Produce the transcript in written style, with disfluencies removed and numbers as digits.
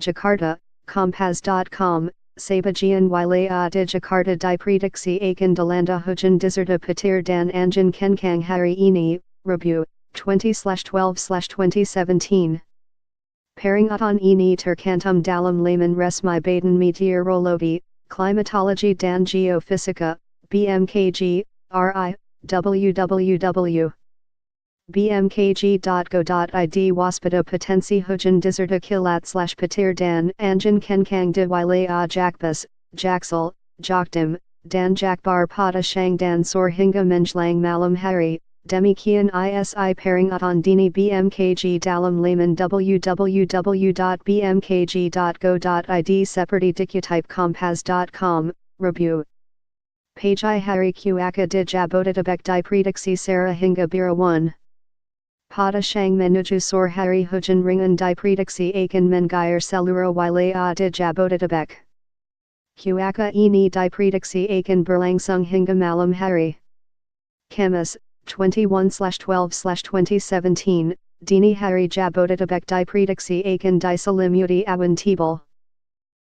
Jakarta, Kompas.com, Sabagian Wilaya di Jakarta Diprediksi Hujan Disertai Petir dan Angin Kencang hari ini, Rabu, 20/12/2017. Peringatan ini tercantum dalam laman resmi Badan Meteorologi, Klimatologi dan Geofisika, BMKG, RI, www. bmkg.go.id waspada potensi hujan disertai kilat/petir dan angin kencang di wilayah Jakbas, Jaksel, Jaktim, dan Jakbar pada siang dan sore hingga menjelang malam hari. Demikian isi peringatan dini BMKG dalam laman www.bmkg.go.id seperti dikutip kompas.com, Rabu. Pagi hari Cuaca di Jabodetabek diprediksi cerah hingga berawan. Pada siang menuju sore hari hujan ringan diprediksi akan mengguyur seluruh wilayah di Jabodetabek. Cuaca ini diprediksi akan berlangsung hingga malam hari. Kamis, 21/12/2017, dini hari Jabodetabek diprediksi akan diselimuti awan tebal.